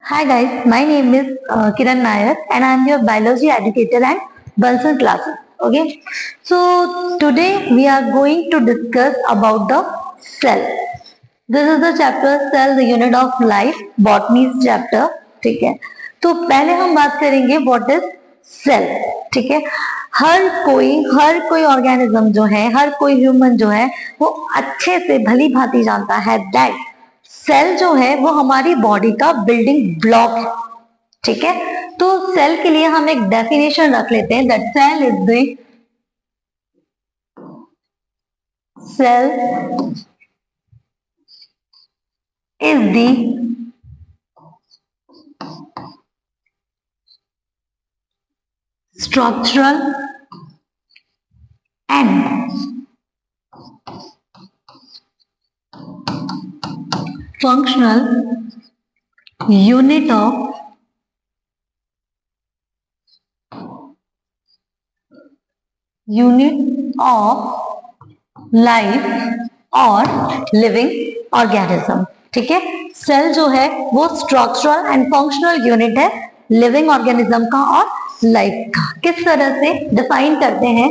Hi guys, my name is Kiran Nair and I am your biology educator at Bunsen classes. Okay, so today we are going to discuss about the cell. This is the chapter cell, the unit of life, botany chapter. ठीक है, तो पहले हम बात करेंगे what is cell. ठीक है, हर कोई ऑर्गेनिज्म जो है, हर कोई ह्यूमन जो है, वो अच्छे से भली भांति जानता है दैट सेल जो है वो हमारी बॉडी का बिल्डिंग ब्लॉक है। ठीक है, तो सेल के लिए हम एक डेफिनेशन रख लेते हैं that cell is the structural and functional unit of life और लिविंग ऑर्गेनिज्म। ठीक है, सेल जो है वो स्ट्रक्चरल एंड फंक्शनल यूनिट है लिविंग ऑर्गेनिज्म का और लाइफ का। किस तरह से डिफाइन करते हैं?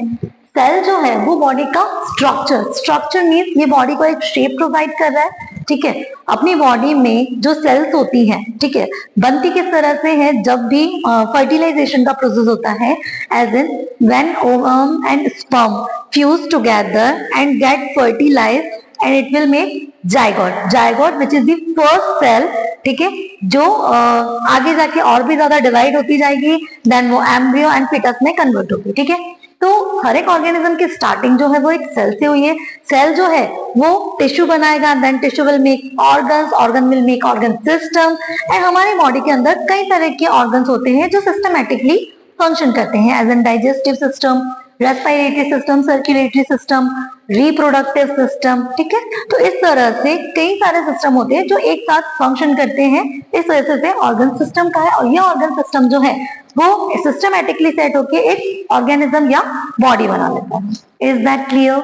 सेल जो है वो बॉडी का स्ट्रक्चर मीन्स ये बॉडी को एक शेप प्रोवाइड कर रहा है। ठीक है, अपनी बॉडी में जो सेल्स होती हैं, ठीक है, बनती किस तरह से है? जब भी फर्टिलाइजेशन का प्रोसेस होता है, as in when ovum and sperm fuse together and get fertilise and it will make zygote which is the first cell. ठीक है, जो आगे जाके और भी ज्यादा डिवाइड होती जाएगी, देन वो एम्ब्रियो एंड फिटस में कन्वर्ट होगी। ठीक है, तो हर एक ऑर्गेनिज्म की स्टार्टिंग जो है वो एक सेल से हुई है। सेल जो है वो टिश्यू बनाएगा, then tissue will make organ will make organ system and हमारी बॉडी के अंदर कई तरह के ऑर्गन्स होते हैं जो सिस्टमेटिकली फंक्शन करते हैं, as an digestive system, respiratory system, circulatory system, reproductive system. ठीक है, तो इस तरह से कई सारे सिस्टम होते हैं जो एक साथ फंक्शन करते हैं। इस वजह से ऑर्गन सिस्टम का है और ये ऑर्गन सिस्टम जो है वो सिस्टमेटिकली सेट होके एक ऑर्गेनिज्म या बॉडी बना लेता है। Is that clear?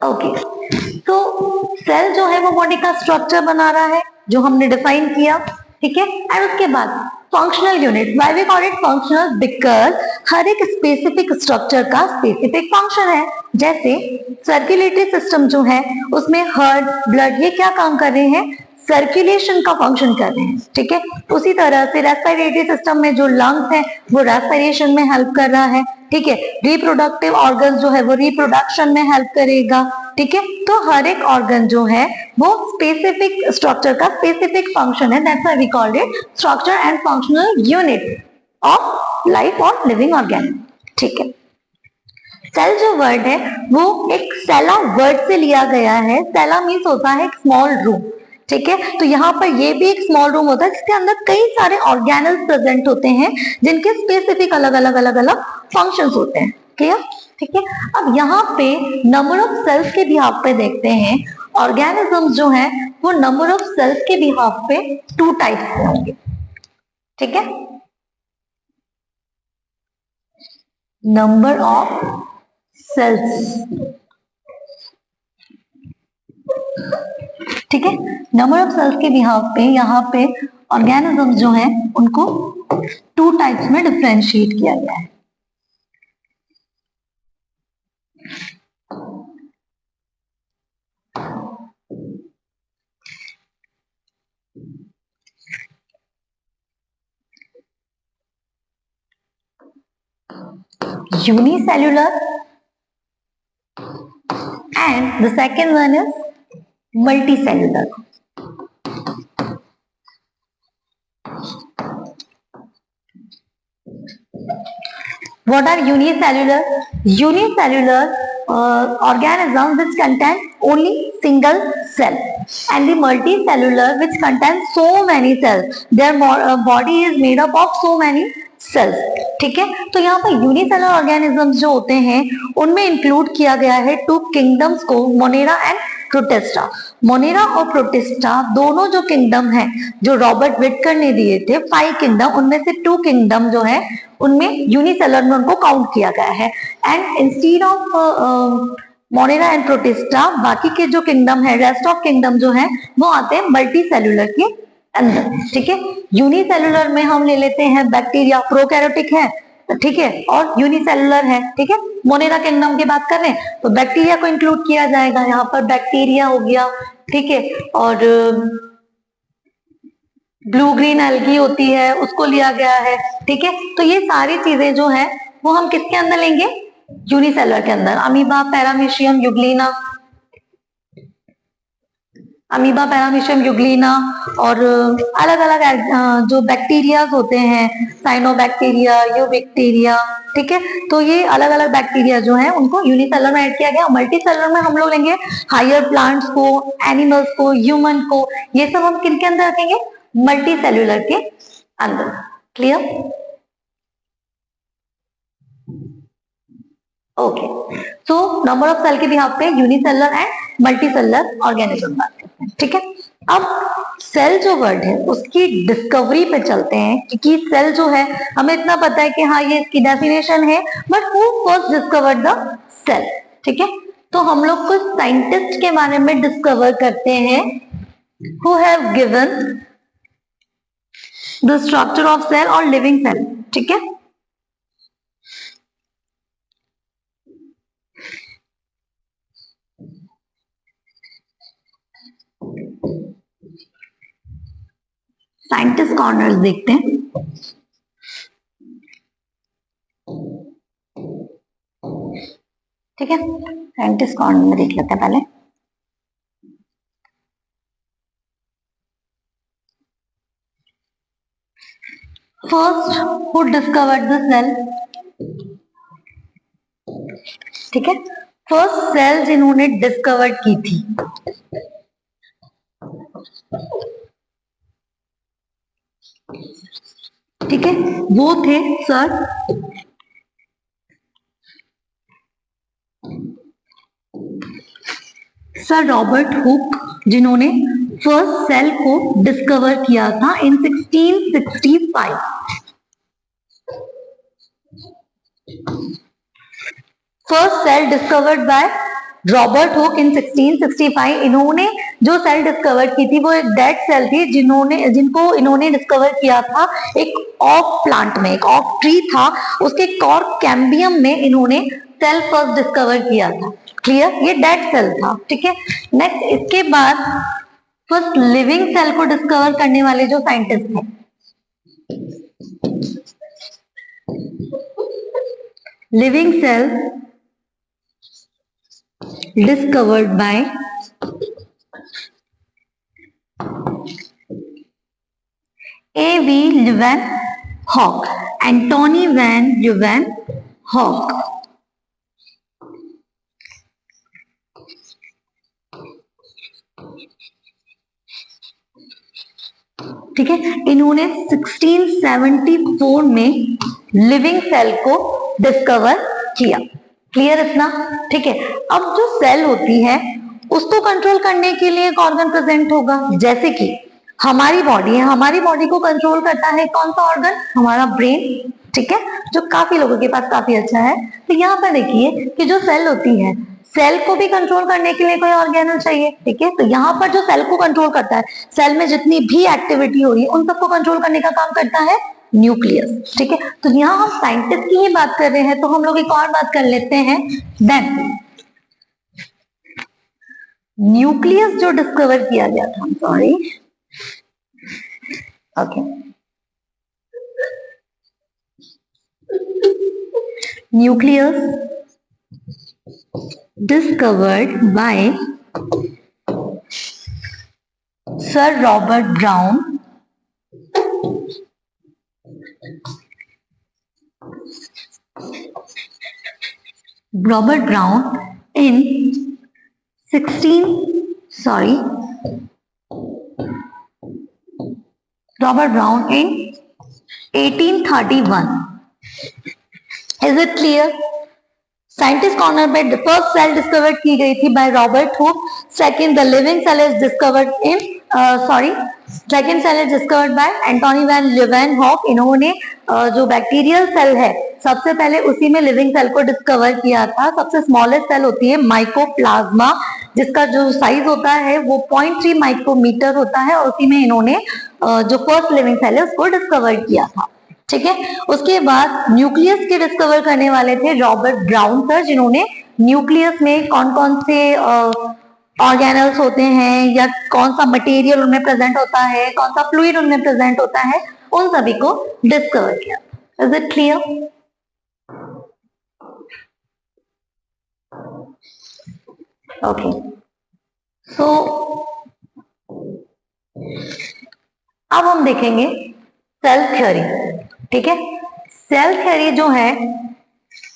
ओके, तो सेल जो है वो बॉडी का स्ट्रक्चर बना रहा है जो हमने डिफाइन किया। ठीक है, एंड उसके बाद functional unit, why we call it functional? Because हर एक स्पेसिफिक स्ट्रक्चर का स्पेसिफिक फंक्शन है। जैसे सर्कुलेटरी सिस्टम जो है उसमें हार्ट, ब्लड, ये क्या काम कर रहे हैं? सर्कुलेशन का फंक्शन कर रहे हैं। ठीक है, उसी तरह से रेस्पिरेटरी सिस्टम में जो लंग्स है वो रेस्पिरेशन में हेल्प कर रहा है। ठीक है, रिप्रोडक्टिव ऑर्गन जो है वो रिप्रोडक्शन में हेल्प करेगा। ठीक है, तो हर एक ऑर्गन जो है वो स्पेसिफिक स्ट्रक्चर का स्पेसिफिक फंक्शन है, that's why we called it structure and functional unit of life और लिविंग ऑर्गेनिज्म। ठीक है, सेल जो वर्ड है वो एक सेला वर्ड से लिया गया है। सेला मीन्स होता है एक स्मॉल रूम। ठीक है, तो यहाँ पर ये भी एक स्मॉल रूम होता है जिसके अंदर कई सारे ऑर्गेनल्स प्रेजेंट होते हैं जिनके स्पेसिफिक अलग अलग फंक्शंस होते हैं। क्लियर? ठीक है, अब यहाँ पे नंबर ऑफ सेल्स के बिहाफ पे देखते हैं। ऑर्गेनिज्म जो है वो नंबर ऑफ सेल्स के बिहाफ पे 2 टाइप्स के होंगे। ठीक है, नंबर ऑफ सेल्स, ठीक है, नंबर ऑफ सेल्स के बिहाफ पे यहाँ पे ऑर्गेनिज्म जो है उनको 2 टाइप्स में डिफरेंशिएट किया गया है। Unicellular and the second one is multicellular. What are unicellular? Unicellular organism which contain only single cell, and the multicellular which contains so many cells. Their body is made up of so many cells. ठीक है, तो यहाँ पर unicellular organisms जो होते हैं उनमें include किया गया है 2 किंगडम्स को, मोनेरा एंड प्रोटिस्टा। मोनेरा और प्रोटिस्टा दोनों जो किंगडम है जो रॉबर्ट विटकर ने दिए थे 5 किंगडम, उनमें से 2 किंगडम जो है उनमें यूनिसेलर में उनको काउंट किया गया है। And instead of Monera and protista बाकी के जो किंगडम है, रेस्ट ऑफ किंगडम जो है वो आते हैं मल्टी सेलुलर के अंदर, ठीक है। यूनिसेलुलर में हम ले लेते हैं बैक्टीरिया, प्रोकैरियोटिक है, ठीक है, और यूनिसेलुलर है, ठीक है। मोनेरा किंगडम की बात कर रहे हैं तो बैक्टीरिया को इंक्लूड किया जाएगा, यहाँ पर बैक्टीरिया हो गया, ठीक है। और ब्लू ग्रीन एल्गी होती है उसको लिया गया है, ठीक है। तो ये सारी चीजें जो है वो हम किसके अंदर लेंगे, यूनिसेलुलर के अंदर। Amoeba, paramecium, Euglena, amoeba, paramecium, Euglena, और अलग अलग जो बैक्टीरिया होते हैं, साइनोबैक्टीरिया, यूबैक्टीरिया, ठीक है। तो ये अलग अलग बैक्टीरिया जो है उनको यूनिसेलुलर में ऐड किया गया। मल्टी सेलुलर में हम लोग लेंगे हायर प्लांट्स को, एनिमल्स को, ह्यूमन को, ये सब हम किन के अंदर रखेंगे, मल्टी सेलुलर के अंदर। Clear? Okay, so number of cell के बिहाफ पे unicellular and multicellular organism बात करते हैं, ठीक है। अब सेल जो वर्ड है उसकी डिस्कवरी पे चलते हैं, क्योंकि सेल जो है हमें इतना पता है कि हाँ ये इसकी डेफिनेशन है, but who first discovered the cell, ठीक है। तो हम लोग कुछ साइंटिस्ट के बारे में डिस्कवर करते हैं who have given the structure of cell और लिविंग सेल, ठीक है। साइंटिस्ट कॉर्नर्स देखते हैं। ठीक है, साइंटिस्ट कॉर्नर में देख लेते हैं पहले। First who discovered the cell, ठीक है। फर्स्ट सेल जिन्होंने डिस्कवर की थी ठीक है, वो थे सर रॉबर्ट हुक, जिन्होंने फर्स्ट सेल को डिस्कवर किया था in 1665। First cell discovered by Robert Hooke in 1665। इन्होंने जो सेल डिस्कवर की थी वो एक डेड सेल थी, जिनको इन्होंने डिस्कवर किया था एक ऑक प्लांट में, एक ऑक ट्री था, उसके कॉर्क कैम्बियम में इन्होंने सेल फर्स्ट डिस्कवर किया था। क्लियर? ये डेड सेल था, ठीक है। नेक्स्ट, इसके बाद फर्स्ट लिविंग सेल को डिस्कवर करने वाले जो साइंटिस्ट हैं, living cell discovered by A.V. Leeuwenhoek, Antony van Leeuwenhoek। ठीक है, इन्होंने 1674 में लिविंग सेल को डिस्कवर किया। क्लियर इतना? ठीक है। अब जो सेल होती है उसको कंट्रोल करने के लिए एक ऑर्गन प्रेजेंट होगा, जैसे कि हमारी बॉडी है, हमारी बॉडी को कंट्रोल करता है कौन सा ऑर्गन, हमारा ब्रेन, ठीक है, जो काफी लोगों के पास काफी अच्छा है। तो यहाँ पर देखिए कि जो सेल होती है, सेल को भी कंट्रोल करने के लिए कोई ऑर्गेनल चाहिए, ठीक है। तो यहाँ पर जो सेल को कंट्रोल करता है, सेल में जितनी भी एक्टिविटी हो रही है उन सबको कंट्रोल करने का काम करता है न्यूक्लियस, ठीक है। तो यहाँ हम साइंटिस्ट की ही बात कर रहे हैं, तो हम लोग एक और बात कर लेते हैं। देन न्यूक्लियस जो डिस्कवर किया गया था, sorry, okay, nucleus discovered by Sir Robert Brown in 1831। Is it clear? Scientist corner पे फर्स्ट सेल डिस्कवर की गई थी by Robert Hooke. Second, the living cell is discovered in second cell is discovered by Antonie van लीeuwenhoek। इन्होंने जो bacterial cell है सबसे पहले उसी में लिविंग सेल को डिस्कवर किया था। सबसे स्मॉलेस्ट सेल होती है माइकोप्लाज्मा, जिसका जो साइज होता है वो 0.3 माइक्रोमीटर होता है, और उसी में इन्होंने जो फर्स्ट लिविंग सेल है उसको डिस्कवर किया था। ठीक है, उसके बाद न्यूक्लियस के डिस्कवर करने वाले थे रॉबर्ट ब्राउन सर, जिन्होंने न्यूक्लियस में कौन कौन से ऑर्गेनल्स होते हैं या कौन सा मटेरियल उनमें प्रेजेंट होता है, कौन सा फ्लूइड उनमें प्रेजेंट होता है, उन सभी को डिस्कवर किया। Is it clear? ओके, सो अब हम देखेंगे सेल थ्योरी। ठीक है, सेल थ्योरी जो है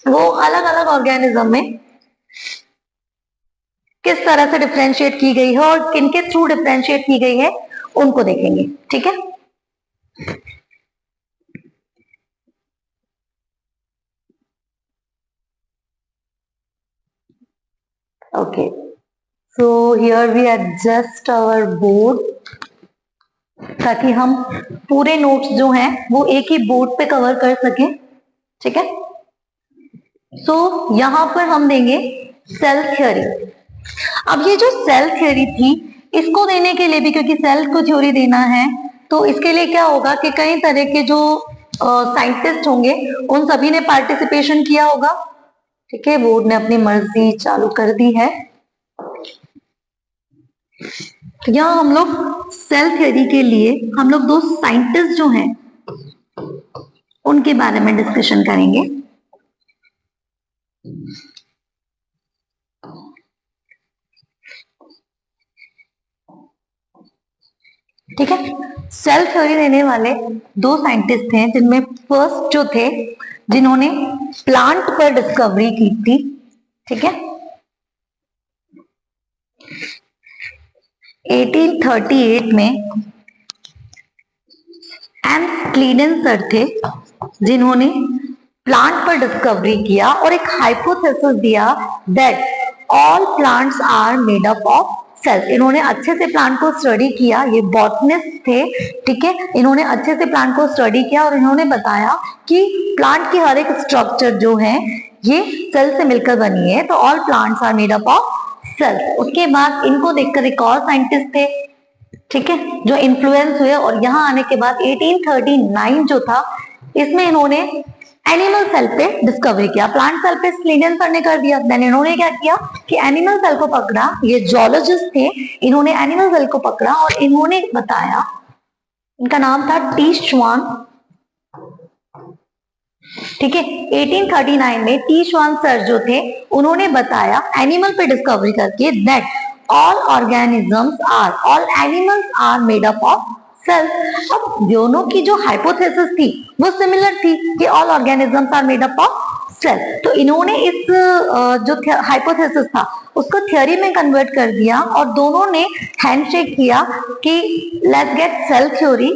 वो अलग अलग ऑर्गेनिज्म में किस तरह से डिफरेंशिएट की गई है और किनके थ्रू डिफरेंशिएट की गई है उनको देखेंगे। ठीक है, okay, so here we adjust our board ताकि हम पूरे नोट्स जो हैं वो एक ही बोर्ड पे कवर कर सकें। ठीक है, सो यहां पर हम देंगे सेल थ्योरी। अब ये जो सेल थ्योरी थी, इसको देने के लिए भी, क्योंकि सेल को थ्योरी देना है, तो इसके लिए क्या होगा कि कई तरह के जो साइंटिस्ट होंगे उन सभी ने पार्टिसिपेशन किया होगा। ठीक है, बोर्ड ने अपनी मर्जी चालू कर दी है। तो यहाँ हम लोग सेल थ्योरी के लिए हम लोग दो साइंटिस्ट जो हैं उनके बारे में डिस्कशन करेंगे। ठीक है, सेल थ्योरी देने वाले दो साइंटिस्ट हैं, जिनमें फर्स्ट जो थे जिन्होंने प्लांट पर डिस्कवरी की थी। ठीक है, 1838 में एम्स क्लीडेन सर थे, जिन्होंने प्लांट पर डिस्कवरी किया और एक हाइपोथेसिस दिया that all plants are made up of cells. इन्होंने अच्छे से प्लांट को स्टडी किया, ये बॉटनिस्ट थे। ठीक है, इन्होंने अच्छे से प्लांट को स्टडी किया और इन्होंने बताया कि प्लांट की हर एक स्ट्रक्चर जो है ये सेल से मिलकर बनी है, तो all plants are made up of cells. उसके बाद इनको देखकर एक और साइंटिस्ट थे, ठीक है, जो इन्फ्लुएंस हुए, और यहाँ आने के बाद 1839 जो था, इसमें इन्होंने एनिमल सेल पे डिस्कवरी किया। प्लांट सेल पे स्लीडन सर ने कर दिया, देन इन्होंने क्या किया कि एनिमल सेल को पकड़ा। ये जोलॉजिस्ट थे, इन्होंने एनिमल सेल को पकड़ा और इन्होंने बताया, इनका नाम था टी श्वान। ठीक है, 1839 में टी श्वान सर जो थे उन्होंने बताया एनिमल पे डिस्कवरी करके that all animals are made up of cells. अब दोनों की जो हाइपोथेसिस थी वो सिमिलर थी कि all organisms are made up of cells. तो इन्होंने इस जो हाइपोथेसिस था उसको थ्योरी में कन्वर्ट कर दिया और दोनों ने हैंडशेक किया कि लेट्स गेट सेल थ्योरी।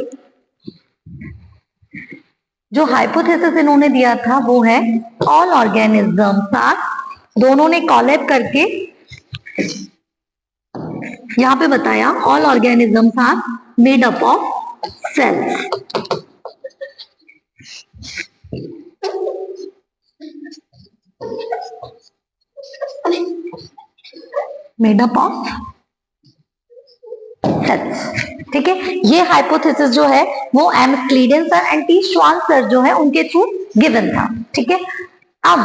जो हाइपोथेसिस इन्होंने दिया था वो है ऑल ऑर्गेनिजम्स आर, दोनों ने कॉलैब करके यहां पे बताया all organisms are made up of cells. Made up of cells. ठीक है, ये हाइपोथेसिस जो है वो M Schleiden sir and T Schwann sir जो है उनके थ्रू गिवन था। ठीक है, अब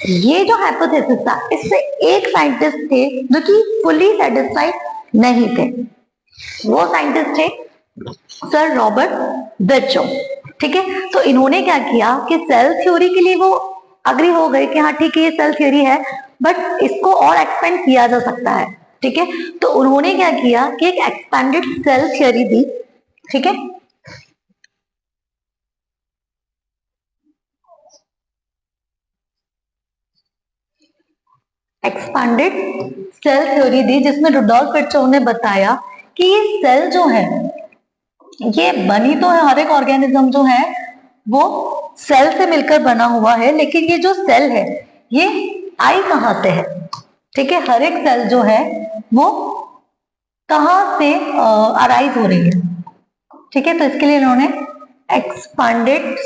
ये जो हाइपोथेसिस था इससे एक साइंटिस्ट थे जो कि फुली सेटिस्फाइड नहीं थे। वो साइंटिस्ट थे सर रॉबर्ट बर्चो। ठीक है, तो इन्होंने क्या किया कि सेल थ्योरी के लिए वो अग्री हो गए कि हाँ ठीक है ये सेल थ्योरी है, बट इसको और एक्सपेंड किया जा सकता है। ठीक है, तो उन्होंने क्या किया कि एक एक्सपेंडेड सेल थ्योरी दी। ठीक है, एक्सपेंडेड सेल थ्योरी दी जिसमें रुडोल्फ विर्चो ने बताया कि ये सेल जो है ये बनी तो है, हर एक ऑर्गेनिज्म जो है वो सेल से मिलकर बना हुआ है, लेकिन ये जो सेल है ये आई कहां से है। ठीक है, हर एक सेल जो है वो कहां से अराइज हो रही है। ठीक है, तो इसके लिए इन्होंने एक्सपांडेड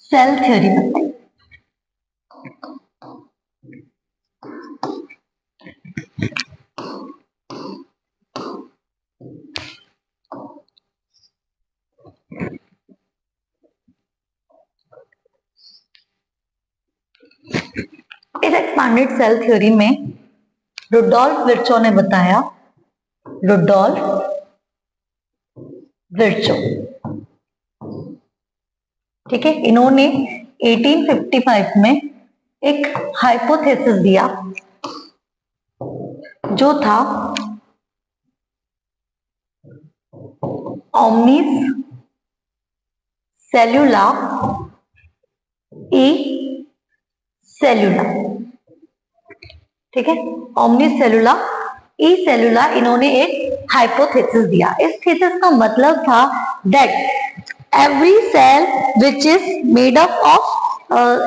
सेल थ्योरी बताई। इस एक्सपांडेड सेल थ्योरी में रुडोल्फ विर्चो ने बताया, रुडोल्फ विर्चो, ठीक है, इन्होंने 1855 में एक हाइपोथेसिस दिया जो था ओमनिस सेल्यूला ई सेल्यूला, ठीक है, ओमनिस सेल्यूला ई सेल्यूला, इन्होंने एक हाइपोथेसिस दिया। इस थीसिस का मतलब था that every cell which is made up of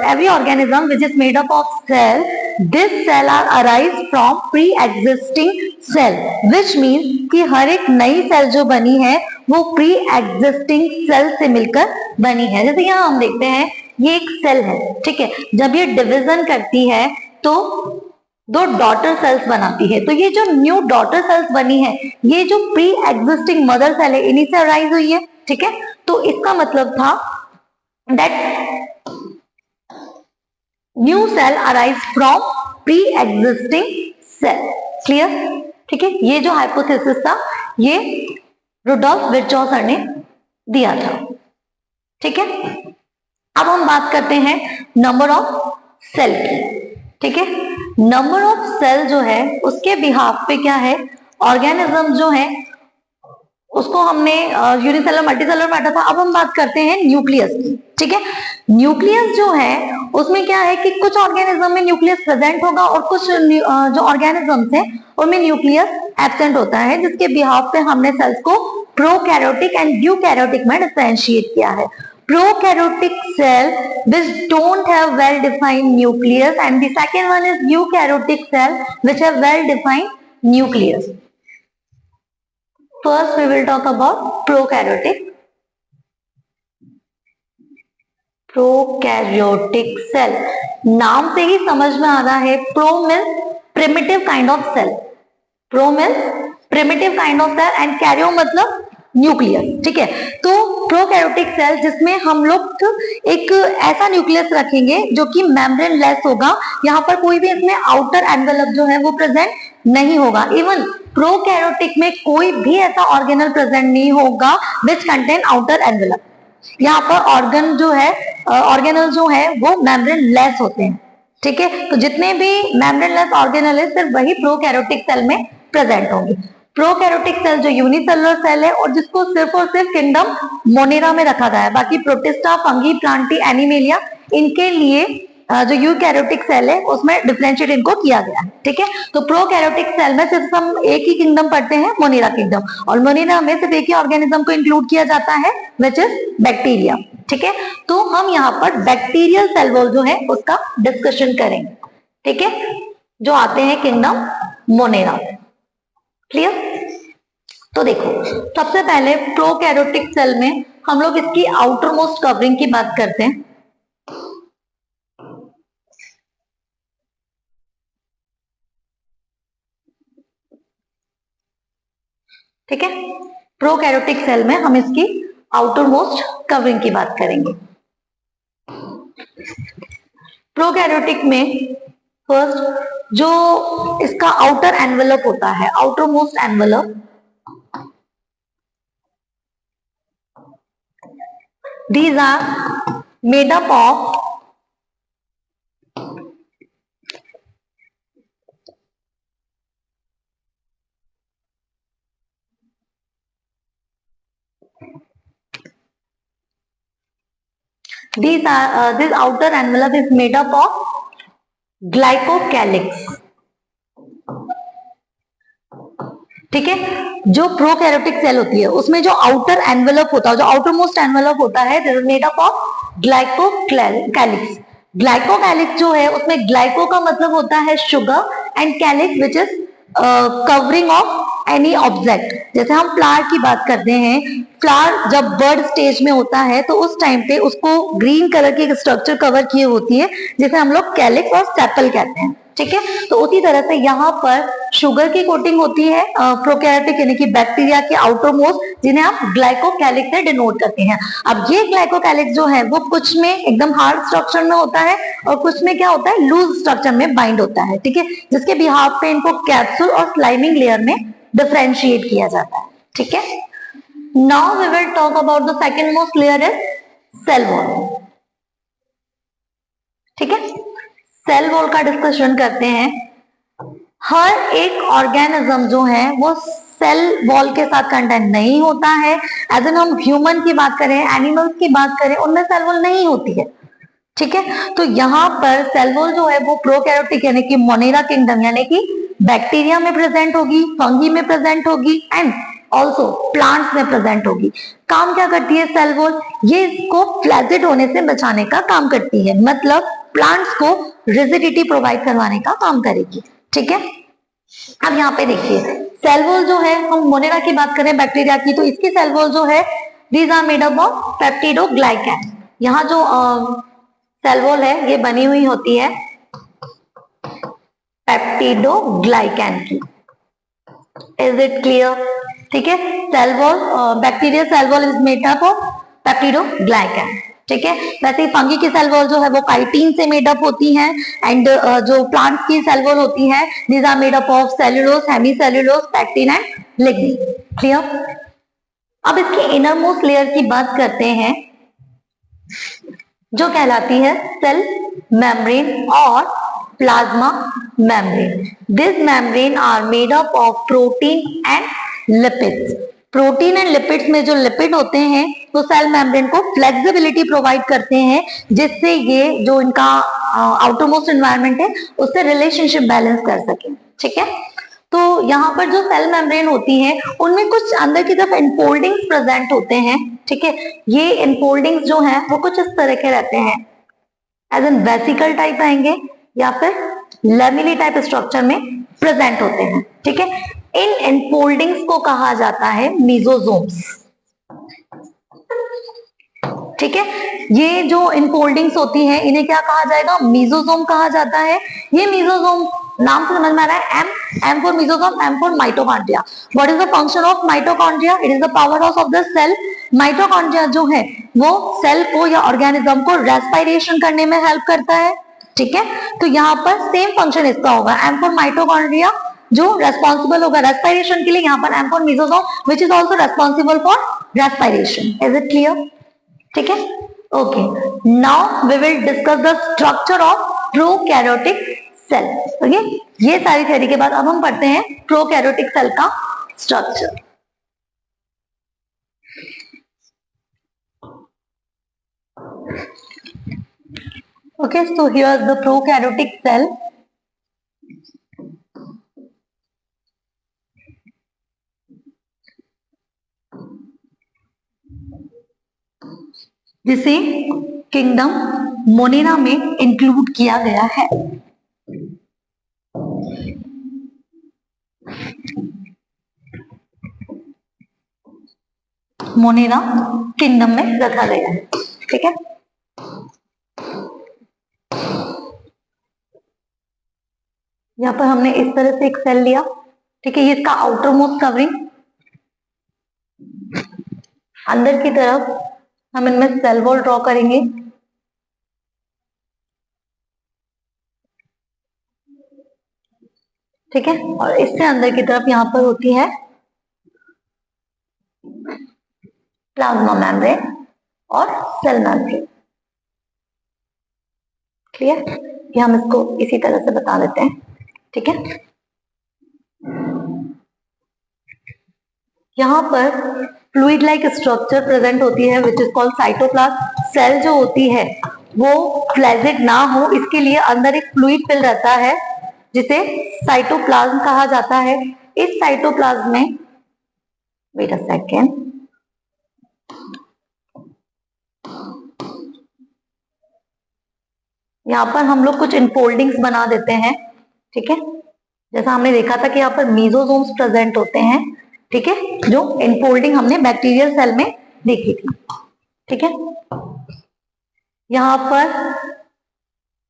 every organism which is made up of cell, this cell are arise from pre-existing cell, which means कि हर एक नई सेल जो बनी है वो pre-existing सेल से मिलकर बनी है। जैसे यहाँ हम देखते हैं ये एक सेल है, ठीक है, जब ये डिवीजन करती है तो दो डॉटर सेल्स बनाती है, तो ये जो न्यू डॉटर सेल्स बनी है ये जो प्री एग्जिस्टिंग मदर सेल है इन्हीं से अराइज हुई है, ठीक है। तो इसका मतलब था that new cell arise from pre existing cell, clear, ठीक है। ये जो हाइपोथेसिस था ये रुडोल्फ विर्चो सर ने दिया था, ठीक है। अब हम बात करते हैं नंबर ऑफ सेल की, ठीक है। नंबर ऑफ सेल जो है उसके बिहाफ पे क्या है, ऑर्गेनिज्म जो है उसको हमने यूनिसेलर मल्टीसेलर बांटा था। अब हम बात करते हैं न्यूक्लियस की, ठीक है। न्यूक्लियस जो है उसमें क्या है कि कुछ ऑर्गेनिज्म में न्यूक्लियस प्रेजेंट होगा और कुछ जो ऑर्गेनिज्म है उनमें न्यूक्लियस एब्सेंट होता है, जिसके बिहाफ पे हमने सेल्स को प्रोकैरियोटिक एंड यूकैरियोटिक में डिफरेंशिएट किया है। Prokaryotic cell which don't have well defined nucleus, and the second one is eukaryotic cell which have well defined nucleus. First we will talk about prokaryotic cell. नाम से ही समझ में आ रहा है, pro means primitive kind of cell, pro means primitive kind of cell and karyo मतलब nucleus, ठीक है। तो प्रोकैरियोटिक सेल जिसमें हम लोग एक ऐसा न्यूक्लियस रखेंगे जो कि मेम्ब्रेन लेस होगा, यहाँ पर कोई भी इसमें आउटर एनवेलप जो है वो प्रेजेंट नहीं होगा। इवन प्रोकैरियोटिक में कोई भी ऐसा ऑर्गेनल प्रेजेंट नहीं होगा विच कंटेन आउटर एनवेलप। यहाँ पर ऑर्गन जो है ऑर्गेनल जो है वो मेम्ब्रेन लेस होते हैं, ठीक है। तो जितने भी मेम्ब्रेन लेस ऑर्गेनल है सिर्फ वही प्रोकैरियोटिक सेल में प्रेजेंट होंगे। प्रोकैरियोटिक सेल जो यूनिसेलुलर सेल है और जिसको सिर्फ और सिर्फ किंगडम मोनेरा में रखा गया है, बाकी प्रोटिस्टा, फंगी, प्लांटी, एनिमेलिया इनके लिए जो यूकैरियोटिक सेल है उसमें डिफरेंशिएट इनको किया गया है, ठीक है। तो प्रोकैरियोटिक सेल में सिर्फ हम एक ही किंगडम पढ़ते हैं, मोनेरा किंगडम, और मोनेरा में सिर्फ एक ही ऑर्गेनिज्म को इंक्लूड किया जाता है विच इज बैक्टीरिया, ठीक है। तो हम यहाँ पर बैक्टीरियल सेल वॉल जो है उसका डिस्कशन करेंगे, ठीक है, जो आते हैं किंगडम मोनेरा, क्लियर। तो देखो सबसे पहले प्रोकैरियोटिक सेल में हम लोग इसकी आउटर मोस्ट कवरिंग की बात करते हैं, ठीक है। प्रोकैरियोटिक सेल में हम इसकी आउटर मोस्ट कवरिंग की बात करेंगे। प्रोकैरियोटिक में फर्स्ट जो इसका आउटर एनवेलप होता है, outer most envelope, these are made up of this outer envelope is made up of glycocalyx, ठीक है। जो प्रोकैरियोटिक सेल होती है उसमें जो आउटर एनवेलप होता है, जो आउटर मोस्ट एनवेलप होता है, this is made up of glycocalyx. Glycocalyx जो है उसमें ग्लाइको का मतलब होता है sugar and calyx which is covering of any object. जैसे हम फ्लावर की बात करते हैं, फ्लावर जब बर्ड स्टेज में होता है तो उस टाइम पे उसको ग्रीन कलर की स्ट्रक्चर कवर किए होती है, जिसे हम लोग कैलिक्स और सेपल कहते हैं। ठीक है, तो उसी तरह से यहाँ पर शुगर की कोटिंग होती है प्रोकैरियोटिक यानी कि बैक्टीरिया के आउटर मोस्ट, जिन्हें आप ग्लाइकोकैलिक्स से डिनोट करते हैं। अब ये ग्लाइकोकैलिक्स जो है वो कुछ में एकदम हार्ड स्ट्रक्चर में होता है और कुछ में क्या होता है, लूज स्ट्रक्चर में बाइंड होता है। ठीक है, जिसके बिहाफ पे इनको कैप्सूल और स्लाइमिंग लेयर में डिफरेंशिएट किया जाता है। ठीक है, now we will talk about the second most layer is cell wall. ठीक है, सेल वॉल का डिस्कशन करते हैं। हर एक ऑर्गेनिज्म जो है वो सेल वॉल के साथ कंटेंट नहीं होता है। एज एन हम ह्यूमन की बात करें, एनिमल्स की बात करें, उनमें सेल वॉल नहीं होती है। ठीक है, तो यहाँ पर सेल वॉल जो है वो प्रोकैरियोटिक यानी कि मोनेरा किंगडम यानी कि बैक्टीरिया में प्रेजेंट होगी, फंगी में प्रेजेंट होगी एंड ऑल्सो प्लांट्स में प्रेजेंट होगी। काम क्या करती है सेल वॉल? ये इसको फ्लैजिड होने से बचाने का काम करती है, मतलब प्लांट्स को रिजिडिटी प्रोवाइड करवाने का काम करेगी। ठीक है, अब यहाँ पे देखिए सेल वॉल जो है, हम मोनेरा की बात करें बैक्टीरिया की, तो इसकी सेल वॉल जो है these are made up of peptidoglycan. यहाँ जो सेल वॉल है ये बनी हुई होती है पेप्टिडोग्लाइकैन की। Is it clear? ठीक है, cell wall bacteria cell wall is made up of peptidoglycan. ठीक है, वैसे ही फंगी की सेल वॉल जो है वो काइटिन से मेड अप होती है एंड जो प्लांट्स की सेल वॉल होती है these are made up of cellulose, hemicellulose, pectin and lignin. Clear? अब इसकी इनर मोस्ट लेयर की बात करते हैं जो कहलाती है सेल मेम्ब्रेन और plasma membrane. This membrane are made up of protein and lipids. Protein and lipids में जो लिपिड होते हैं वो सेल मेम्ब्रेन को फ्लेक्सिबिलिटी प्रोवाइड करते हैं, जिससे ये जो इनका आउटर मोस्ट एनवायरमेंट है उससे रिलेशनशिप बैलेंस कर सके। ठीक है, तो यहाँ पर जो सेल मेम्ब्रेन होती है उनमें कुछ अंदर की तरफ इनफोल्डिंग्स प्रेजेंट होते हैं। ठीक है, ये इनफोल्डिंग्स जो है वो कुछ इस तरह के रहते हैं, एज एन वेसिकल टाइप आएंगे या फिर लेमिनी टाइप स्ट्रक्चर में प्रेजेंट होते हैं। ठीक है, इन इनफोल्डिंग्स को कहा जाता है मीजोजोम्स। ठीक है, ये जो इनफोल्डिंग्स होती है इन्हें क्या कहा जाएगा? मीजोजोम कहा जाता है। ये मीजोजोम नाम से समझ में आ रहा है, M for mesosome, M for mitochondria. What is the function of mitochondria? It is the power house of the cell. Mitochondria जो है वो सेल को या ऑर्गेनिज्म को रेस्पिरेशन करने में हेल्प करता है। ठीक है, तो यहाँ पर सेम फंक्शन इसका होगा, एम फॉर माइटोकॉन्ड्रिया जो रेस्पॉन्सिबल होगा रेस्पिरेशन के लिए, यहाँ पर M for mesosome which is also responsible for respiration. Is it clear? ठीक है, okay, now we will discuss the structure of prokaryotic cell. Okay, ये सारी थ्योरी के बाद अब हम पढ़ते हैं प्रोकैरियोटिक सेल का structure. Okay, so here is the prokaryotic cell. जिसे किंगडम मोनेरा में इंक्लूड किया गया है। मोनेरा किंगडम में रखा गया है। ठीक है, यहाँ पर हमने इस तरह से एक सेल लिया। ठीक है, ये इसका आउटर मोस्ट कवरिंग, अंदर की तरफ हम इनमें सेल वॉल ड्रॉ करेंगे। ठीक है, और इससे अंदर की तरफ यहाँ पर होती है प्लाज्मा मेम्ब्रेन और सेल मेम्ब्रेन। क्लियर? ये हम इसको इसी तरह से बता देते हैं। ठीक है, यहाँ पर फ्लूइड लाइक स्ट्रक्चर प्रेजेंट होती है which is called cytoplasm. Cell जो होती है वो फ्लैजिड ना हो इसके लिए अंदर एक फ्लूइड फिल रहता है जिसे साइटोप्लाज्म कहा जाता है। इस साइटोप्लाज्म में, वेट अ सेकेंड, यहाँ पर हम लोग कुछ इनफोल्डिंग्स बना देते हैं। ठीक है, जैसा हमने देखा था कि यहाँ पर मीजोसोम्स प्रेजेंट होते हैं, ठीक है, जो इनफोल्डिंग हमने बैक्टीरियल सेल में देखी थी, ठीक है। यहाँ पर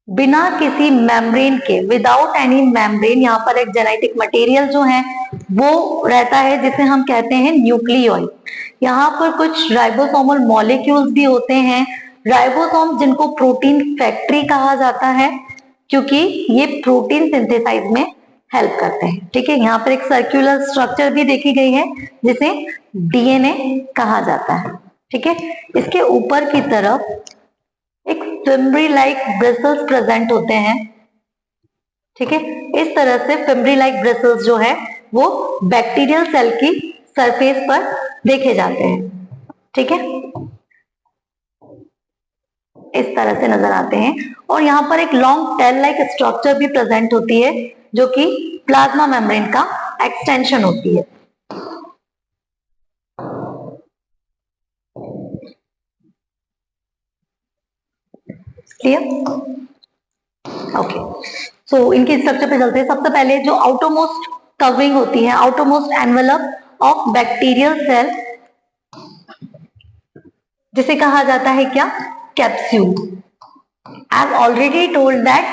बिना किसी मेम्ब्रेन के, विदाउट एनी मेम्ब्रेन, यहाँ पर एक जेनेटिक मटेरियल जो है वो रहता है जिसे हम कहते हैं न्यूक्लियोइड। यहाँ पर कुछ राइबोसोमल मॉलिक्यूल्स भी होते हैं, राइबोसोम जिनको प्रोटीन फैक्ट्री कहा जाता है क्योंकि ये प्रोटीन सिंथेसाइज में हेल्प करते हैं, ठीक है। यहाँ पर एक सर्कुलर स्ट्रक्चर भी देखी गई है जिसे डीएनए कहा जाता है, ठीक है। इसके ऊपर की तरफ एक फिम्ब्री लाइक ब्रिसल्स प्रेजेंट होते हैं, ठीक है। इस तरह से फिम्ब्री लाइक ब्रिसल्स जो है वो बैक्टीरियल सेल की सरफेस पर देखे जाते हैं, ठीक है, इस तरह से नजर आते हैं। और यहाँ पर एक लॉन्ग टेल लाइक स्ट्रक्चर भी प्रेजेंट होती है जो कि प्लाज्मा मेम्ब्रेन का एक्सटेंशन होती है। क्लियर? ओके, सो इनकी स्ट्रक्चर पे चलते हैं। सबसे पहले जो आउटरमोस्ट कवरिंग होती है, outermost envelope of bacterial cell, जिसे कहा जाता है क्या? Capsule. I have already told that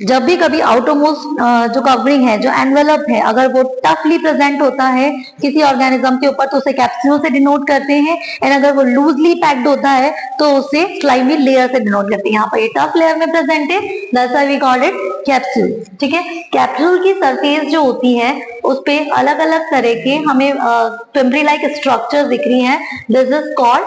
जब भी कभी आउटरमोस्ट जो कवरिंग है, जो एनवेलप है, अगर वो टफली प्रेजेंट होता है किसी ऑर्गेनिज्म के ऊपर तो उसे कैप्सूल से डिनोट करते हैं, एंड अगर वो लूजली पैक्ड होता है तो उसे स्लाइमी लेयर से डिनोट करते हैं। यहाँ पर ये टफ लेयर में प्रेजेंट है, that's why we call it capsule, ठीक है। कैप्सूल की सरफेस जो होती है उस पे अलग अलग तरह के हमें फिम्ब्री लाइक स्ट्रक्चर दिख रही हैं, दिस इज कॉल्ड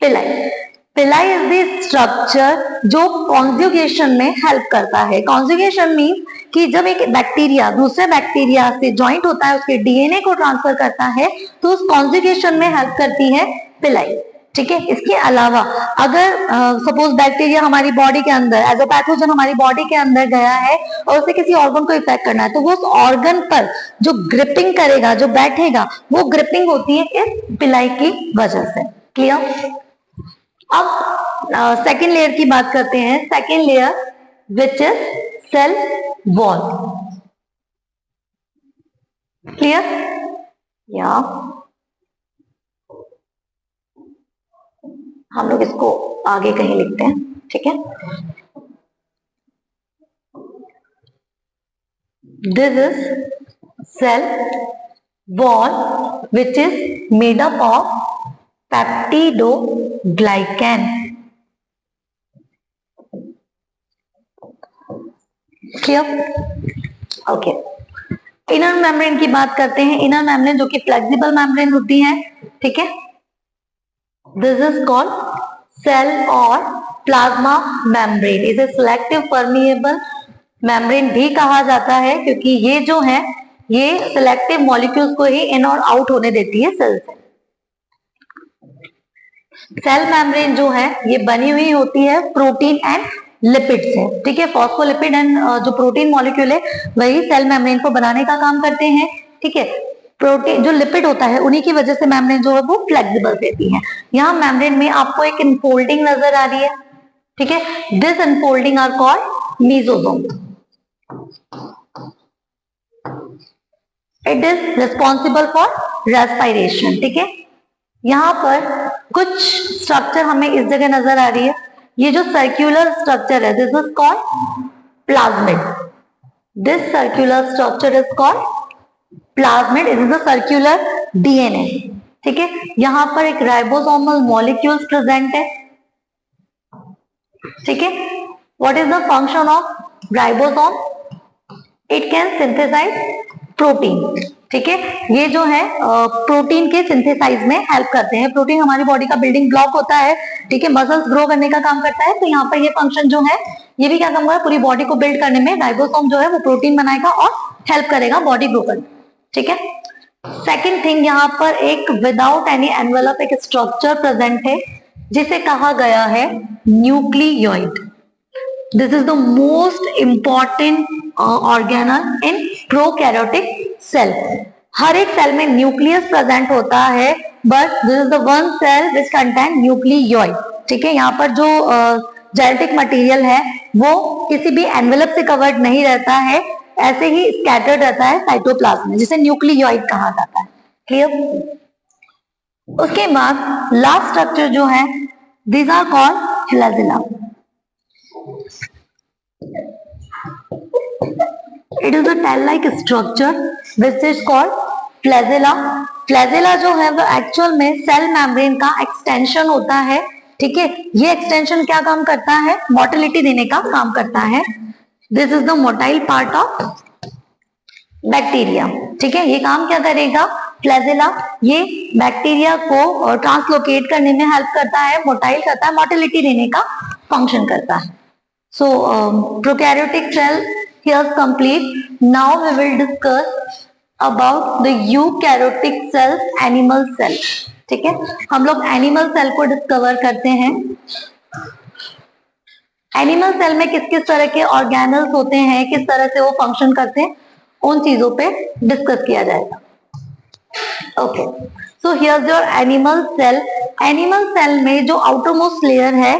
पिलाई। पिलाई इज द स्ट्रक्चर जो कॉन्जुगेशन में हेल्प करता है। कॉन्जुगेशन मीन्स कि जब एक बैक्टीरिया दूसरे बैक्टीरिया से ज्वाइंट होता है, उसके डीएनए को ट्रांसफर करता है, तो उस कॉन्जुगेशन में हेल्प करती है पिलाई, ठीक है। इसके अलावा अगर सपोज बैक्टीरिया हमारी बॉडी के अंदर एज अ पैथोजन हमारी बॉडी के अंदर गया है और उसे किसी ऑर्गन को इफेक्ट करना है, तो वो उस ऑर्गन पर जो ग्रिपिंग करेगा, जो बैठेगा, वो ग्रिपिंग होती है इस पिलाई की वजह से। क्लियर? अब सेकेंड लेयर की बात करते हैं। Second layer which is cell wall. Clear? या हम लोग इसको आगे कहीं लिखते हैं, ठीक है। This is cell wall which is made up of peptidoglycan. Clear? Okay, inner membrane की बात करते हैं। इनर मेम्ब्रेन जो कि फ्लेक्सिबल मेम्ब्रेन होती है, ठीक है, दिस इज कॉल्ड सेल और प्लाज्मा मेम्ब्रेन। इसे सिलेक्टिव परमिएबल मेम्ब्रेन भी कहा जाता है क्योंकि ये जो है ये सिलेक्टिव मॉलिक्यूल्स को ही इन और आउट होने देती है सेल से। सेल मेम्ब्रेन जो है ये बनी हुई होती है प्रोटीन एंड लिपिड से, ठीक है। फॉस्फोलिपिड एंड जो प्रोटीन मॉलिक्यूल है वही सेल मेम्ब्रेन को बनाने का काम करते हैं, ठीक है। प्रोटीन जो लिपिड होता है उन्हीं की वजह से मेम्ब्रेन जो है वो फ्लेक्सिबल रहती है। यहाँ मेम्ब्रेन में आपको एक इनफोल्डिंग नजर आ रही है, ठीक है। This infolding are called mesosome. It is responsible for respiration, ठीक है। यहाँ पर कुछ स्ट्रक्चर हमें इस जगह नजर आ रही है। ये जो सर्कुलर स्ट्रक्चर है this is called plasmid. This circular structure is called plasmid. It is a circular DNA, ठीक है। यहाँ पर एक राइबोसोमल मॉलिक्यूल्स प्रेजेंट है, ठीक है। What is the function of ribosome? It can synthesize protein, ठीक है। ये जो है प्रोटीन के सिंथेसाइज में हेल्प करते हैं। प्रोटीन हमारी बॉडी का बिल्डिंग ब्लॉक होता है, ठीक है, मसल्स ग्रो करने का काम करता है, तो यहाँ पर ये फंक्शन जो है ये भी क्या काम करेगा, पूरी बॉडी को बिल्ड करने में राइबोसोम जो है वो प्रोटीन बनाएगा और हेल्प करेगा बॉडी ग्रो करने, ठीक है। सेकेंड थिंग, यहाँ पर एक विदाउट एनी एनवेलप एक स्ट्रक्चर प्रेजेंट है जिसे कहा गया है nucleoid. This is the most important organelle in prokaryotic cell. हर एक सेल में न्यूक्लियस प्रेजेंट होता है, but this is the one cell which contain nucleoid, ठीक है। यहाँ पर जो जेनेटिक मटेरियल है वो किसी भी एनवेलप से कवर्ड नहीं रहता है, ऐसे ही स्कैटर्ड रहता है साइटोप्लाज्म में, जिसे न्यूक्लियोइड कहा जाता है। क्लियर? उसके बाद लास्ट स्ट्रक्चर जो है, these are called flagella. It is a tail like structure which is called flagella. Flagella जो है वो एक्चुअल में सेल मेम्ब्रेन का एक्सटेंशन होता है। ठीक है, ये एक्सटेंशन क्या काम करता है? मोटिलिटी देने का काम करता है। This is the motile part of bacteria. ठीक है, ये काम क्या करेगा? फ्लैजिला ये बैक्टीरिया को ट्रांसलोकेट करने में हेल्प करता है, मोटाइल करता है, मोटिलिटी देने का फंक्शन करता है। So prokaryotic cell here complete. Now we will discuss about the eukaryotic cells, animal cell. ठीक है, हम लोग एनिमल सेल को डिस्कवर करते हैं। एनिमल सेल में किस किस तरह के ऑर्गेनल्स होते हैं, किस तरह से वो फंक्शन करते हैं, उन चीजों पे डिस्कस किया जाएगा। Okay, so here's your animal cell. Animal cell में जो आउटर मोस्ट लेयर है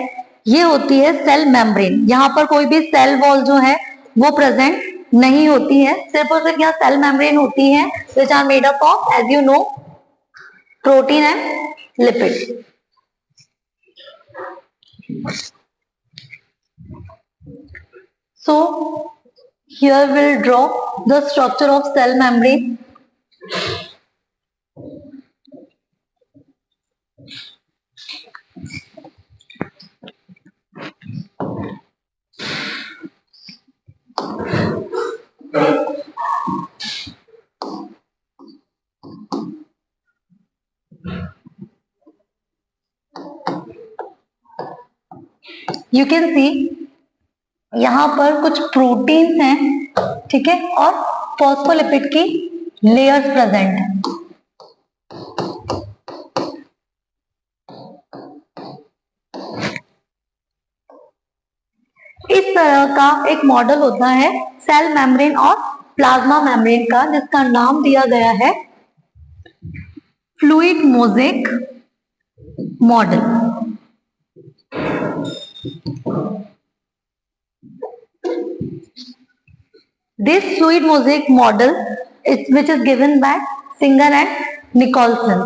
ये होती है सेल मेम्ब्रेन। यहाँ पर कोई भी सेल वॉल जो है वो प्रेजेंट नहीं होती है, सिर्फ और सिर्फ यहाँ सेल मेम्ब्रेन होती है, which are made up of, as you know, protein and lipid. So here we'll draw the structure of cell membrane. You can see यहाँ पर कुछ प्रोटीन्स हैं, ठीक है, और फॉस्फोलिपिड की लेयर्स प्रेजेंट हैं। इस तरह का एक मॉडल होता है सेल मेम्ब्रेन और प्लाज्मा मेम्ब्रेन का, जिसका नाम दिया गया है fluid mosaic model. This fluid mosaic model which is given by Singer and Nicholson।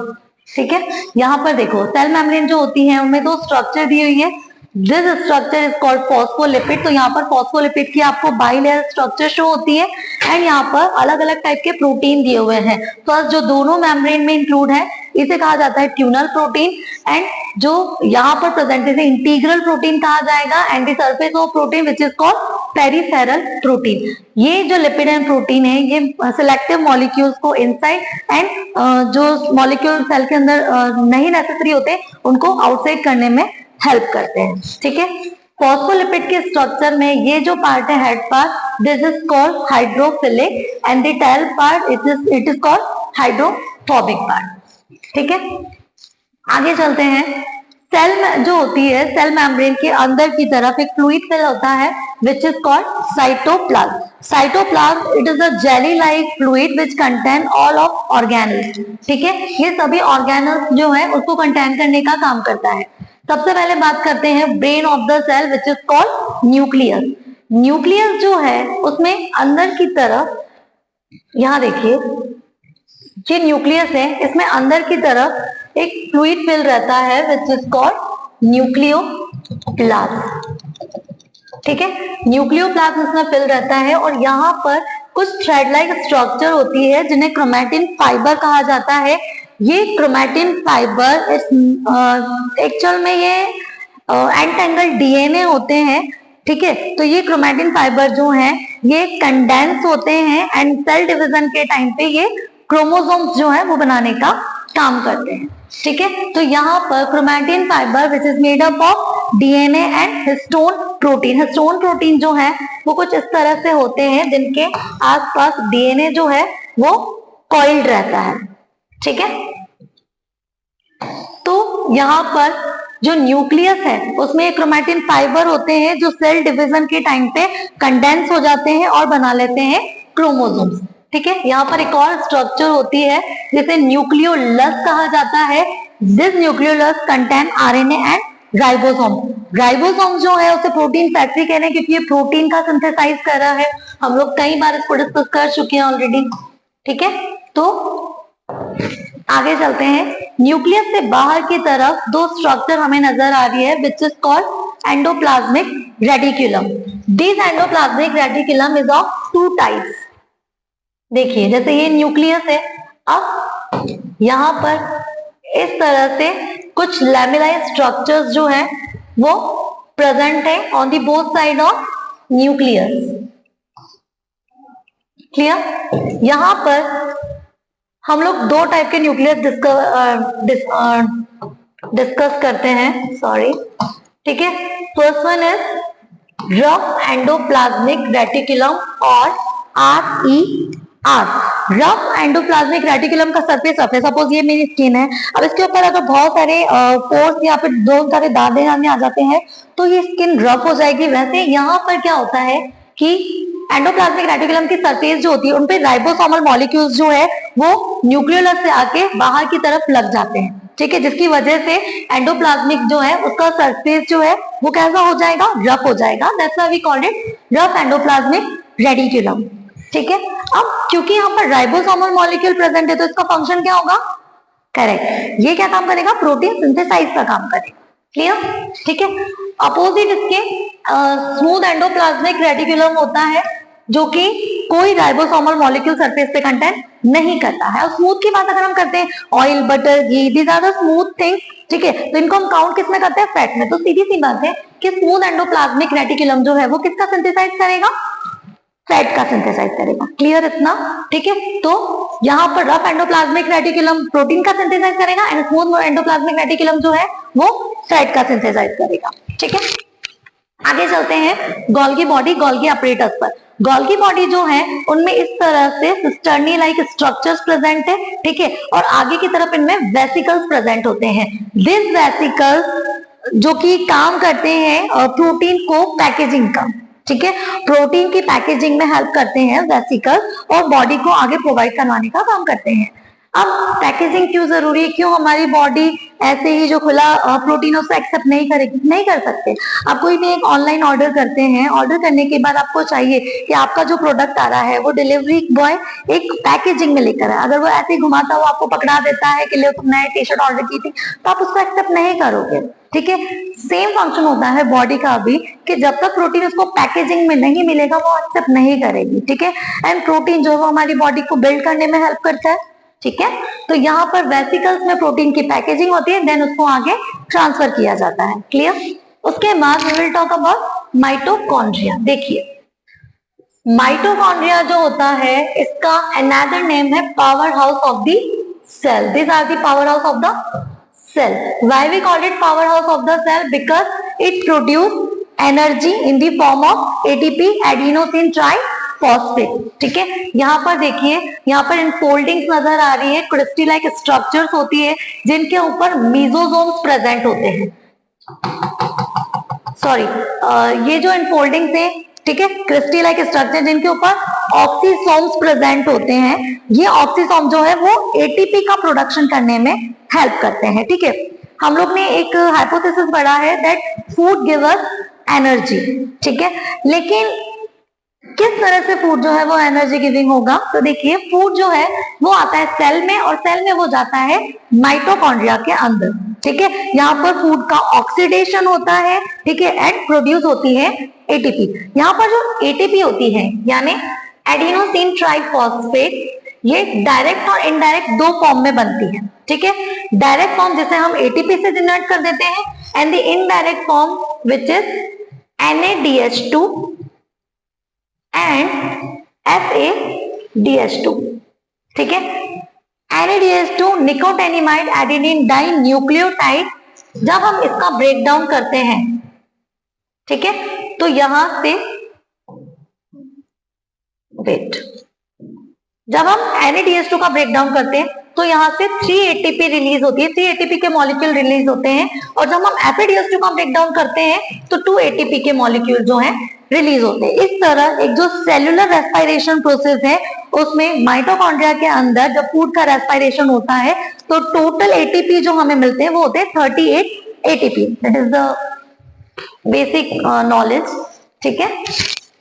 ठीक है, यहाँ पर देखो सेल मेम्ब्रेन जो होती है उनमें दो स्ट्रक्चर दी हुई है। This structure is called phospholipid. तो यहाँ पर फॉस्फोलिपिड की आपको बाइलेयर स्ट्रक्चर शो होती है, एंड यहाँ पर अलग अलग टाइप के प्रोटीन दिए हुए हैं। फर्स्ट जो दोनों मेम्ब्रेन में इंक्लूड है इसे कहा जाता है ट्यूनल प्रोटीन, एंड जो यहाँ पर प्रेजेंट है इंटीग्रल प्रोटीन कहा जाएगा, and the surface of protein which is called peripheral protein. ये जो लिपिड एंड प्रोटीन है ये सिलेक्टिव मॉलिक्यूल्स को इनसाइड एंड जो मॉलिक्यूल सेल के अंदर नहीं नेसेसरी होते उनको आउटसाइड करने में हेल्प करते हैं। ठीक है, फॉस्फोलिपिड के स्ट्रक्चर में ये जो पार्ट है head part, this is called hydrophilic, and the tail part it is called hydrophobic part. ठीक है, आगे चलते हैं। सेल जो होती है सेल मेम्ब्रेन के अंदर की तरफ एक फ्लूइड फिल होता है which is called cytoplasm. Cytoplasm it is a jelly like fluid which contain all of organelles. ठीक है, ये सभी ऑर्गेनल्स जो है उसको कंटेन करने का काम करता है। सबसे पहले बात करते हैं brain of the cell which is called nucleus. Nucleus जो है उसमें अंदर की तरफ, यहाँ देखिए ये न्यूक्लियस है, इसमें अंदर की तरफ एक फ्लूइड फिल रहता है विच इज कॉल्ड न्यूक्लियोप्लाज्म। ठीक है, न्यूक्लियोप्लाज्म इसमें फिल रहता है, और यहाँ पर कुछ थ्रेड लाइक स्ट्रक्चर होती है जिन्हें क्रोमैटिन फाइबर कहा जाता है। ये क्रोमैटिन फाइबर एक्चुअल में ये एंटेंगल डीएनए होते हैं। ठीक है, तो ये क्रोमैटिन फाइबर जो हैं ये कंडेंस होते हैं, एंड सेल डिवीजन के टाइम पे ये क्रोमोसोम्स जो है वो बनाने का काम करते हैं। ठीक है, तो यहाँ पर chromatin fibre which is made up of DNA and histone protein. Histone protein जो है वो कुछ इस तरह से होते हैं जिनके आसपास डीएनए जो है वो कॉइल्ड रहता है। ठीक है, तो यहाँ पर जो न्यूक्लियस है उसमें क्रोमैटिन फाइबर होते हैं जो सेल डिवीजन के टाइम पे कंडेंस हो जाते हैं और बना लेते हैं क्रोमोसोम्स। ठीक है, यहाँ पर एक और स्ट्रक्चर होती है जिसे न्यूक्लियोलस कहा जाता है। This nucleolus contain RNA and ribosome. Ribosome जो है उसे प्रोटीन फैक्ट्री कह रहे हैं क्योंकि ये प्रोटीन का सिंथेसाइज कर रहा है। हम लोग कई बार इसको डिस्कस कर चुके हैं ऑलरेडी। ठीक है, तो आगे चलते हैं। न्यूक्लियस से बाहर की तरफ दो स्ट्रक्चर हमें नजर आ रही है which is called endoplasmic reticulum. This endoplasmic reticulum is of two types. देखिए जैसे ये न्यूक्लियस है, अब यहां पर इस तरह से कुछ लैमेलाइज स्ट्रक्चर्स जो है वो प्रेजेंट है on the both side of nucleus. Clear? यहां पर हम लोग दो टाइप के न्यूक्लियस डिस्कस करते हैं, सॉरी। ठीक है, first one is rough endoplasmic reticulum और RER। रफ एंडोप्लाज्मिक रेटिकुलम का सरफेस है, सपोज ये मेरी स्किन है, अब इसके ऊपर अगर बहुत सारे पोर्स या फिर बहुत सारे दाने आ जाते हैं तो ये स्किन रफ हो जाएगी। वैसे यहाँ पर क्या होता है कि एंडोप्लाज्मिक रेटिकुलम की सरफेस जो होती है उनपे राइबोसोमल मॉलिक्यूल्स जो है वो न्यूक्लियोलस से आके बाहर की तरफ लग जाते हैं। ठीक है, जिसकी वजह से एंडोप्लाज्मिक जो है उसका सरफेस जो है वो कैसा हो जाएगा, रफ हो जाएगा। That's why we called it rough endoplasmic reticulum. ठीक है, अब क्योंकि यहाँ पर राइबोसोमल मॉलिक्यूल प्रेजेंट है तो इसका फंक्शन क्या होगा? करेक्ट, ये क्या काम करेगा? प्रोटीन सिंथेसाइज का काम करेगा। क्लियर? ठीक है, अपोजिट इसके स्मूथ एंडोप्लाज्मिक रेटिकुलम होता है जो कि कोई राइबोसोमल मॉलिक्यूल सरफेस पे कंटेंट नहीं करता है। और स्मूथ की बात अगर हम करते हैं, oil, butter, ghee, these are the smooth things. ठीक है, तो इनको हम काउंट किसमें करते हैं? फैट में। तो सीधी सी बात है कि स्मूथ एंडोप्लाज्मिक रेटिकुलम जो है वो किसका सिंथेसाइज करेगा? फैट का सिंथेसाइज करेगा। क्लियर इतना? ठीक है, तो यहाँ पर रफ एंडोप्लाज्मिक रेटिकुलम प्रोटीन का सिंथेसाइज करेगा एंड स्मूथ एंडोप्लाज्मिक रेटिकुलम जो है वो फैट का सिंथेसाइज करेगा। ठीक है, आगे चलते हैं गोल्गी बॉडी, गोल्गी अपरेटस पर। गोल्गी बॉडी जो है उनमें इस तरह से सिस्टर्नी लाइक स्ट्रक्चर्स प्रेजेंट है। ठीक है, और आगे की तरफ इनमें वेसिकल्स प्रेजेंट होते हैं। दिस वेसिकल्स जो कि काम करते हैं प्रोटीन को पैकेजिंग का। ठीक है, प्रोटीन की पैकेजिंग में हेल्प करते हैं वेसिकल्स और बॉडी को आगे प्रोवाइड करवाने का काम करते हैं। अब पैकेजिंग क्यों जरूरी है? क्यों हमारी बॉडी ऐसे ही जो खुला प्रोटीन उसको एक्सेप्ट नहीं करेगी? नहीं कर सकते। आप कोई भी एक ऑनलाइन ऑर्डर करते हैं, ऑर्डर करने के बाद आपको चाहिए कि आपका जो प्रोडक्ट आ रहा है वो डिलीवरी बॉय एक पैकेजिंग में लेकर आए। अगर वो ऐसे ही घुमाता हुआ आपको पकड़ा देता है कि लो तुमने टी शर्ट ऑर्डर की थी, तो आप उसको एक्सेप्ट नहीं करोगे। ठीक है, सेम फंक्शन होता है बॉडी का भी कि जब तक प्रोटीन उसको पैकेजिंग में नहीं मिलेगा वो एक्सेप्ट नहीं करेगी। ठीक है, एंड प्रोटीन जो है वो हमारी बॉडी को बिल्ड करने में हेल्प करता है। ठीक है, तो यहाँ पर वेसिकल्स में प्रोटीन की पैकेजिंग होती है, देन उसको आगे ट्रांसफर किया जाता है। क्लियर? उसके बाद we will talk about mitochondria. देखिए माइटोकॉन्ड्रिया जो होता है इसका अनदर नेम है power house of the cell. This are the power house of the cell. Why we call it powerhouse of the cell? Because it produce energy in the form of ATP, adenosine triphosphate. ठीक है, यहाँ पर देखिए, यहाँ पर infoldings नजर आ रही है, क्रिस्टी लाइक स्ट्रक्चर्स होती है जिनके ऊपर मीजोसोम्स प्रेजेंट होते हैं। सॉरी, ये जो इनफोल्डिंग्स है, ठीक है, क्रिस्टी लाइक स्ट्रक्चर जिनके ऊपर ऑक्सीसोम्स प्रेजेंट होते हैं, ये ऑक्सीसोम जो है वो एटीपी का प्रोडक्शन करने में हेल्प करते हैं। ठीक है, हम लोग ने एक हाइपोथेसिस पढ़ा है that food give us energy. ठीक है, लेकिन किस तरह से फूड जो है वो एनर्जी गिविंग होगा? तो देखिए फूड जो है वो आता है सेल में और सेल में वो जाता है माइटोकॉन्ड्रिया के अंदर। ठीक है, यहाँ पर फूड का ऑक्सीडेशन होता है। ठीक है, एंड प्रोड्यूस होती है एटीपी। यहाँ पर जो एटीपी होती है यानी एडिनोसिन ट्राइफॉस्फेट, ये डायरेक्ट और इनडायरेक्ट दो फॉर्म में बनती है। ठीक है, डायरेक्ट फॉर्म जिसे हम एटीपी से जनरेट कर देते हैं and the indirect form which is NADH2 and FADH2। ठीक है, NADH2 निकोटेनिमाइड एडेनिन डाई न्यूक्लियोटाइड। जब हम इसका ब्रेक डाउन करते हैं, ठीक है, तो यहां से वेट, जब हम NADH2 का ब्रेक डाउन करते हैं तो यहाँ से 3 ATP रिलीज होती है, 3 ATP के मॉलिक्यूल रिलीज होते हैं। और जब हम FADH2 का ब्रेक डाउन करते हैं तो 2 ATP के मॉलिक्यूल जो हैं रिलीज होते हैं। इस तरह एक जो सेलुलर रेस्पिरेशन प्रोसेस है उसमें माइटोकॉन्ड्रिया के अंदर जब फूड का रेस्पिरेशन होता है तो टोटल एटीपी जो हमें मिलते हैं वो होते हैं 38 ATP, that is the basic knowledge. ठीक है,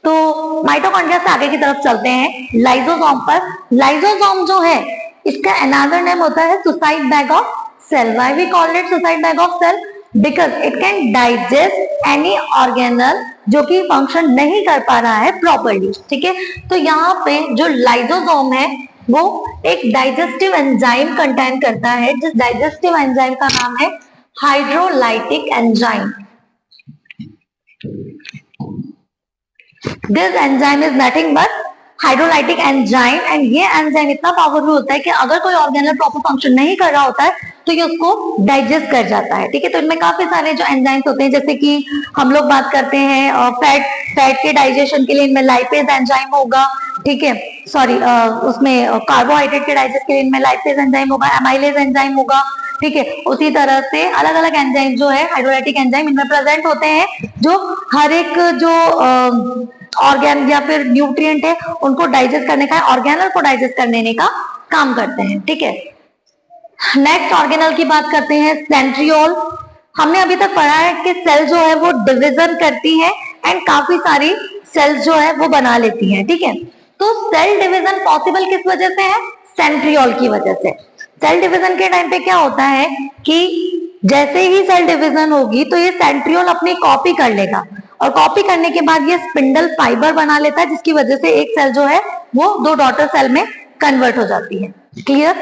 तो माइटोकॉन्ड्रिया से आगे की तरफ चलते हैं लाइसोसोम पर। लाइसोसोम जो है इसका अनदर नेम होता है suicide bag of cell. Why we call it suicide bag of cell? Because it can digest any organelle जो कि फंक्शन नहीं कर पा रहा है प्रॉपर्ली। ठीक है, तो यहाँ पे जो लाइसोसोम है वो एक डाइजेस्टिव एंजाइम कंटेन करता है, जिस डाइजेस्टिव एंजाइम का नाम है hydrolytic enzyme. This enzyme is nothing but hydrolytic enzyme, and ये एंजाइम इतना पावरफुल होता है कि अगर कोई ऑर्गेनल प्रॉपर फंक्शन नहीं कर रहा होता है तो ये उसको डाइजेस्ट कर जाता है। ठीक है, तो इनमें काफी सारे जो एंजाइम्स होते हैं, जैसे कि हम लोग बात करते हैं फैट के डाइजेशन के लिए इनमें लाइपेज एंजाइम होगा। ठीक है, सॉरी उसमें कार्बोहाइड्रेट के डाइजेस्ट के लिए इनमें लाइपेज एंजाइम होगा, एमाइलेज एंजाइम होगा। ठीक है, उसी तरह से अलग अलग एंजाइम जो है हाइड्रोलाइटिक एंजाइम इनमें प्रेजेंट होते हैं, जो हर एक जो ऑर्गेन या फिर न्यूट्रिएंट है उनको डाइजेस्ट करने का, ऑर्गेनल को डाइजेस्ट करने का काम करते हैं। ठीक है, नेक्स्ट ऑर्गेनल की बात करते हैं सेंट्रियोल। हमने अभी तक पढ़ा है कि सेल जो है वो डिवीजन करती है एंड काफी सारी सेल्स जो है वो बना लेती हैं। ठीक है, तो सेल डिवीजन पॉसिबल किस वजह से है? सेंट्रियोल की वजह से। सेल डिवीजन के टाइम पे क्या होता है कि जैसे ही सेल डिवीजन होगी तो ये सेंट्रियोल अपनी कॉपी कर लेगा, और कॉपी करने के बाद ये स्पिंडल फाइबर बना लेता है, जिसकी वजह से एक सेल जो है वो दो डॉटर सेल में कन्वर्ट हो जाती है। क्लियर?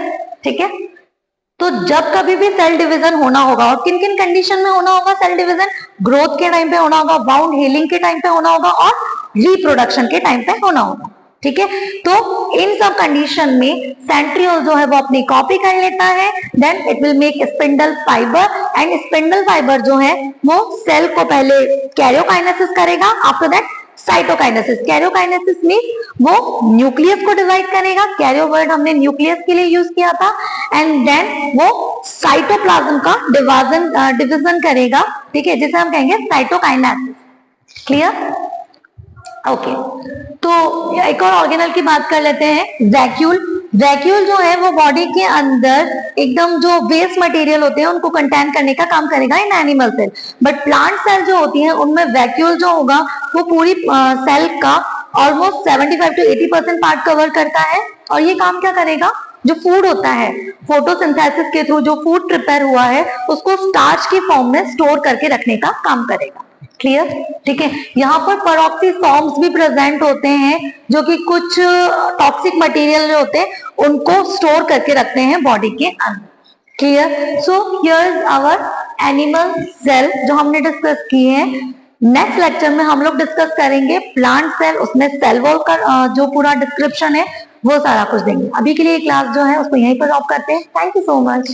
ठीक है, तो जब कभी भी सेल डिवीजन होना होगा, और किन किन कंडीशन में होना होगा सेल डिवीजन? ग्रोथ के टाइम पे होना होगा, बाउंड हीलिंग के टाइम पे होना होगा, और रिप्रोडक्शन के टाइम पे होना होगा। ठीक है, तो इन सब कंडीशन में सेंट्रियोल जो है वो अपनी कॉपी कर लेता है, then it will make spindle fibre, and spindle fibre जो है वो सेल को पहले कैरियोकाइनेसिस करेगा, after that cytokinesis. Karyokinesis means वो न्यूक्लियस को डिवाइड करेगा, कैरियो वर्ड हमने न्यूक्लियस के लिए यूज किया था, एंड देन वो साइटोप्लाज्म का डिवीजन करेगा। ठीक है, जिसे हम कहेंगे साइटोकाइनेसिस। क्लियर? ओके, तो एक और ऑर्गेनल की बात कर लेते हैं, वैक्यूल। वैक्यूल जो है वो बॉडी के अंदर एकदम जो वेस्ट मटेरियल होते हैं उनको कंटेन करने का काम करेगा in animal cell, but plant cell जो होती है उनमें वैक्यूल जो होगा वो पूरी सेल का ऑलमोस्ट 75 to 80% पार्ट कवर करता है, और ये काम क्या करेगा? जो फूड होता है, फोटोसिंथेसिस के थ्रू जो फूड प्रिपेयर हुआ है उसको स्टार्च की फॉर्म में स्टोर करके रखने का काम करेगा। क्लियर? ठीक है, यहाँ पर पेरोक्सीसोम्स भी प्रेजेंट होते हैं, जो कि कुछ टॉक्सिक मटेरियल जो होते हैं उनको स्टोर करके रखते हैं बॉडी के अंदर। Clear? So here is our animal cell जो हमने डिस्कस किए हैं। नेक्स्ट लेक्चर में हम लोग डिस्कस करेंगे प्लांट सेल, उसमें सेल वॉल का जो पूरा डिस्क्रिप्शन है वो सारा कुछ देंगे। अभी के लिए क्लास जो है उसको यहीं पर ड्रॉप करते हैं। Thank you so much.